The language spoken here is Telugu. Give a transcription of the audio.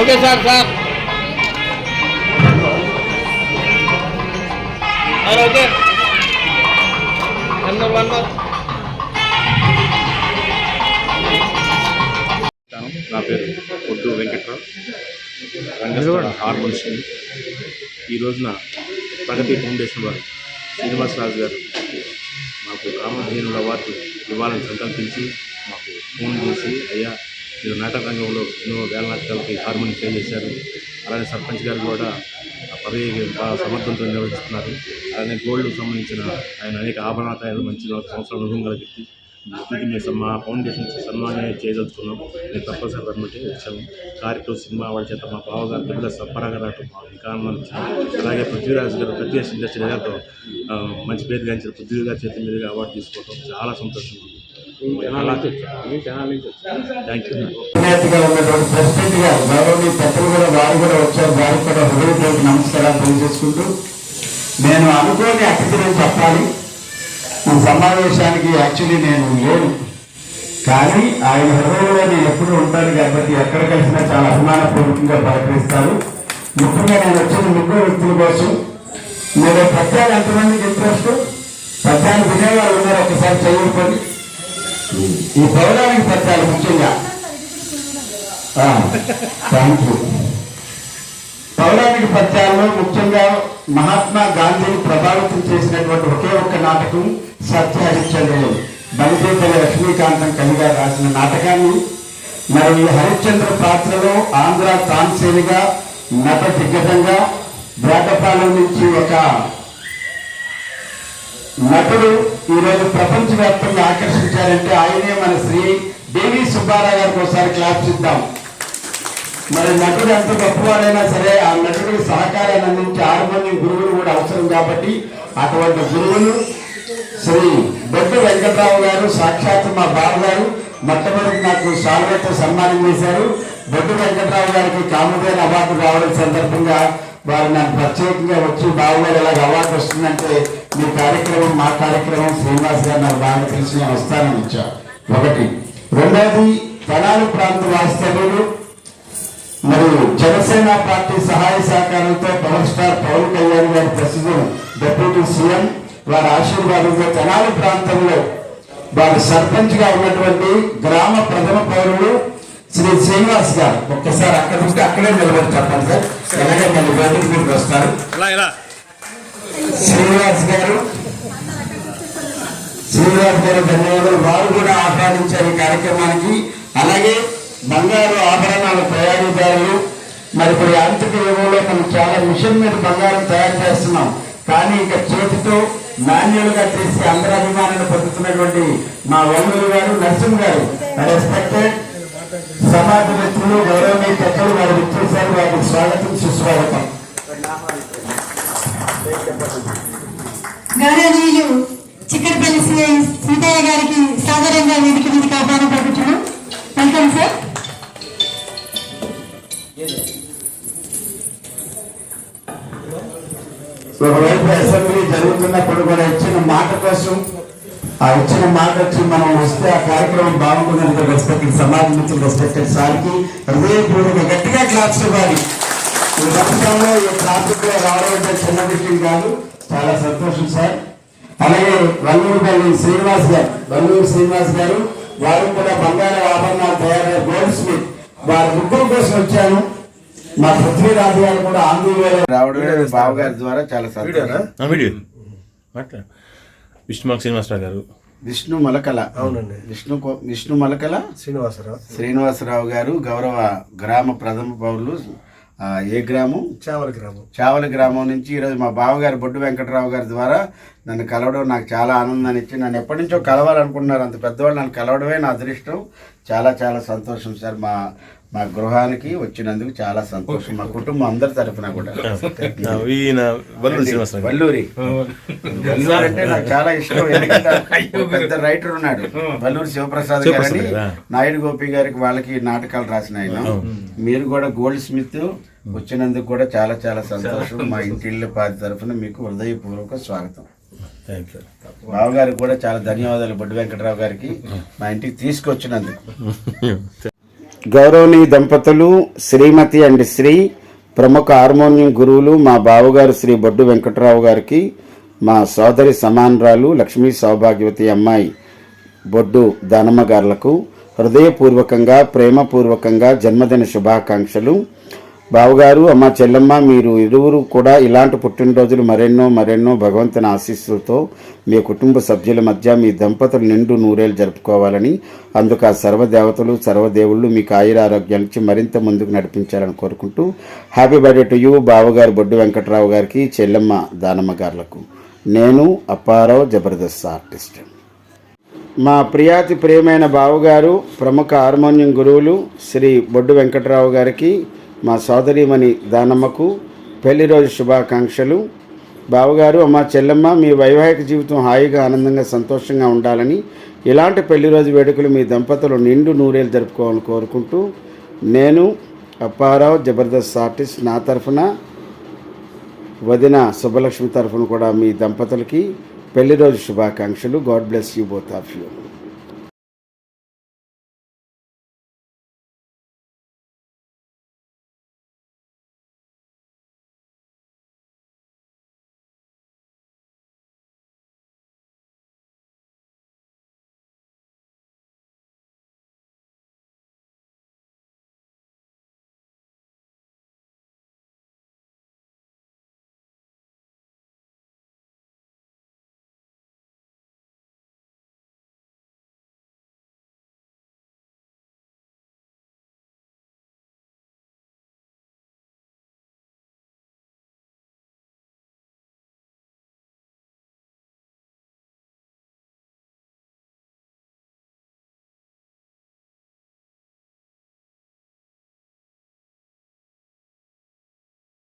ఓకే సార్ సార్ ఓకే నా పేరు పొద్దు వెంకట్రావు, రంగస్థల హార్మోనిస్ట్ని. ఈ రోజున ప్రగతి ఫౌండేషన్ వారు శ్రీనివాసరాజు గారు మాకు రామధేనుల అవార్డు ఇవ్వాలని సంకల్పించి మాకు ఫోన్ చేసి, అయ్యా మీరు నాటక రంగంలో ఎన్నో వేల నాటకాలకి హార్మోని ప్లే చేశారు, అలానే సర్పంచ్ గారు కూడా ఆ పదవి బాగా సమర్థంతో నిర్వహిస్తున్నారు, అలానే గోల్డ్కు సంబంధించిన ఆయన అనేక ఆభరణాలు మంచి 4 సంవత్సరాల అనుభవం గల వ్యక్తి, మేము మా ఫౌండేషన్ సన్మానం చేయదలుచుకున్నాం. నేను తప్పనిసరి రమ్మంటే వచ్చాము. కార్యక్రమం సినిమా వాళ్ళ చేత మా బావగారు తెలుగులో సప్పరాగా రావటం మాకు కారణం ఇచ్చింది. అలాగే పృథ్వీరాజ్ గారు ప్రత్యేక ఇండస్ట్రీ గారితో మంచి పేరు గాంచిన పృథ్వీ గారి చేతి మీదుగా అవార్డు తీసుకోవడం చాలా సంతోషంగా ఉంది. ఉన్నటువంటి ప్రెసిడెంట్ గారు గౌరవనీయ పెద్దలు కూడా వారు కూడా వచ్చారు. వారికి కూడా హృదయపూర్వక నమస్కారాలు తెలియజేసుకుంటూ, నేను అనుకోని అతిథిని చెప్పాలి. ఈ సమావేశానికి యాక్చువల్లీ నేను లేను, కానీ ఆయన హృదయంలో నేను ఎప్పుడు ఉంటాను కాబట్టి ఎక్కడ కలిసినా చాలా అభిమానపూర్వకంగా పలకరిస్తారు. ముఖ్యంగా నేను వచ్చిన 3 వ్యక్తుల కోసం. మీరు పద్యాలు ఎంతమందికి ఇంట్రెస్ట్? పద్యాలు వినేవాళ్ళు ఉన్నారు, ఒకసారి చదువుకొని. ఈ పౌరాణిక పద్యాలు ముఖ్యంగా థ్యాంక్ యూ. పౌరాణిక పద్యాల్లో ముఖ్యంగా మహాత్మా గాంధీని ప్రభావితం చేసినటువంటి ఒకే ఒక్క నాటకం సత్య హరిశ్చంద్రులు. బలిపేటల లక్ష్మీకాంతం కవిగా రాసిన నాటకాన్ని, మరి హరిశ్చంద్ర పాత్రలో ఆంధ్ర తాన్సేనిగా నట దిగ్గజంగా వేటపాలెం నుంచి ఒక నటుడు ఈరోజు ప్రపంచవ్యాప్తంగా ఆకర్షించారంటే ఆయనే మన శ్రీ దేవి సుబ్బారావు గారికి ఒకసారి క్లాప్స్ ఇద్దాం. మరి నటుడు ఎంత గొప్పవాడైనా సరే ఆ నటుడికి సహకారాన్ని అందించే 6 మంది గురువులు కూడా అవసరం కాబట్టి అటువంటి గురువులు శ్రీ బొడ్డు వెంకట్రావు గారు, సాక్షాత్ మా బాబు గారు మొట్టమొదటి నాకు శాలువాతో సన్మానం చేశారు. బొడ్డు వెంకట్రావు గారికి కామధేను అవార్డు రావడం సందర్భంగా వారు నాకు ప్రత్యేకంగా వచ్చి బాబు గారు ఎలాగ అవార్డు వస్తుందంటే మీ కార్యక్రమం మా కార్యక్రమం శ్రీనివాస్ గారు నాకు బాగా తెలిసి నేను వస్తానని ఇచ్చాను. ఒకటి. రెండవది, తెనాలి ప్రాంత వాస్తవ్యులు మరియు జనసేన పార్టీ సహాయ సహకారంతో పవర్ స్టార్ పవన్ కళ్యాణ్ గారి ప్రస్తుతం డిప్యూటీ సీఎం వారి ఆశీర్వాదంతో తెనాలి ప్రాంతంలో వారి సర్పంచ్ గా ఉన్నటువంటి గ్రామ ప్రథమ పౌరులు శ్రీ శ్రీనివాస్ గారు. ఒక్కసారి అక్కడ ఉంటే అక్కడే నిలబడి చెప్పండి సార్, ఎలాగే మళ్ళీ బయటకు మీరు వస్తారు. శ్రీనివాస్ గారు ధన్యవాదాలు. వారు కూడా ఆహ్వానించారు ఈ కార్యక్రమానికి. అలాగే బంగారు ఆభరణాల తయారీదారులు, మరి ఇప్పుడు యాంత్రిక యుగంలో మనం చాలా మిషన్ మీద బంగారం తయారు చేస్తున్నాం, కానీ ఇక చేతితో మాన్యువల్గా చేసి అందరి అభిమానాన్ని పొందుతున్నటువంటి మా వల్లులు గారు, నరసింహ గారు, రెస్పెక్టెడ్ సమాజ మిత్రులు, గౌరవనీయ పెద్దలు వారు విచ్చేశారు. వారికి స్వాగతం సుస్వాగతం. గౌరవనీయులు చిక్కడపల్లి సీతయ్య గారికి సాధారణంగా వేదిక మీదకి ఆహ్వానం పలుకుతున్నాం. Welcome sir. ఒకవైపు అసెంబ్లీ జరుగుతున్నప్పుడు కూడా ఇచ్చిన మాట కోసం, ఆ ఇచ్చిన మాట వచ్చి మనం వస్తే ఆ కార్యక్రమం బాగుంటుందని రెస్పెక్టెడ్ సమాజ మిత్రులు, రెస్పెక్టెడ్ సార్కి హృదయపూర్వక గట్టిగా క్లాప్స్ ఇవ్వాలి. ఈ రాష్ట్రంలో ఈ ట్రాఫిక్ లో రావడం అంటే చిన్న విషయం కాదు, చాలా సంతోషం సార్. అలాగే వల్లూరుపల్లి శ్రీనివాస్ గారు వారు కూడా బంగారు ఆభరణాలు తయారు గోల్డ్ స్మిత్, వారి ముగ్గురు కోసం వచ్చాను. మా పృథ్వీరాజు గారు కూడా ఆంధ్రవేళ రావడమే బాబు గారి ద్వారా చాలా సంతోషం. విష్ణుమార్క్ శ్రీనివాసరావు గారు, విష్ణు మలకల, అవునండి, విష్ణు మలకల శ్రీనివాసరావు గారు గౌరవ గ్రామ ప్రథమ పౌరులు. ఏ గ్రామం? చావల గ్రామం నుంచి ఈరోజు మా బావగారు బొడ్డు వెంకటరావు గారి ద్వారా నన్ను కలవడం నాకు చాలా ఆనందాన్ని ఇచ్చి, నన్ను ఎప్పటి నుంచో కలవాలనుకుంటున్నారు, అంత పెద్దవాళ్ళు నన్ను కలవడమే నా అదృష్టం. చాలా చాలా సంతోషం సార్. మా గృహానికి వచ్చినందుకు చాలా సంతోషం, మా కుటుంబం అందరి తరఫున కూడా. ఈయన వల్లూరి శ్రీనివాసరావు గారు. వల్లూరి అంటే నాకు చాలా ఇష్టం. ఎందుకంటే ఒక పెద్ద రైటర్ ఉన్నాడు వల్లూరి శివప్రసాద్ గారని, నాయుడు గోపి గారికి వాళ్ళకి నాటకాలు రాసిన ఆయన. మీరు కూడా గోల్డ్ స్మిత్ వచ్చినందుకు కూడా చాలా చాలా సంతోషం. మా ఇంటిళ్ళ పాది తరఫున మీకు హృదయపూర్వక స్వాగతం. బావగారికి కూడా చాలా ధన్యవాదాలు, బొడ్డు వెంకటరావు గారికి మా ఇంటికి తీసుకొచ్చినందుకు. గౌరవనీయ దంపతులు శ్రీమతి అండ్ శ్రీ ప్రముఖ హార్మోనియం గురువులు మా బావగారు శ్రీ బొడ్డు వెంకటరావు గారికి, మా సోదరి సమానరాలు లక్ష్మీ సౌభాగ్యవతి అమ్మాయి బొడ్డు దానమ్మ గారులకు హృదయపూర్వకంగా ప్రేమపూర్వకంగా జన్మదిన శుభాకాంక్షలు. బావగారు, అమ్మ చెల్లమ్మ, మీరు ఇరువురు కూడా ఇలాంటి పుట్టినరోజులు మరెన్నో భగవంతుని ఆశీస్సులతో మీ కుటుంబ సభ్యుల మధ్య మీ దంపతులు నిండు నూరేళ్ళు జరుపుకోవాలని, అందుకు ఆ సర్వదేవతలు సర్వదేవుళ్ళు మీకు ఆయురారోగ్యాలు ఇచ్చి మరింత ముందుకు నడిపించాలని కోరుకుంటూ హ్యాపీ బర్త్డే టు యూ బావగారు బొడ్డు వెంకటరావు గారికి, చెల్లమ్మ దానమ్మ గారులకు. నేను అప్పారావు, జబర్దస్త్ ఆర్టిస్ట్. మా ప్రియాతి ప్రియమైన బావగారు ప్రముఖ హార్మోనియం గురువులు శ్రీ బొడ్డు వెంకటరావు గారికి, మా సోదరీమణి దానమ్మకు పెళ్లి రోజు శుభాకాంక్షలు. బావగారు, అమ్మ చెల్లమ్మ, మీ వైవాహిక జీవితం హాయిగా ఆనందంగా సంతోషంగా ఉండాలని, ఇలాంటి పెళ్లి రోజు వేడుకలు మీ దంపతులు నిండు నూరేళ్ళు జరుపుకోవాలని కోరుకుంటూ నేను అప్పారావు, జబర్దస్త్ ఆర్టిస్ట్, నా తరఫున వదిన శుభలక్ష్మి తరఫున కూడా మీ దంపతులకి పెళ్లి రోజు శుభాకాంక్షలు. God bless you both of you.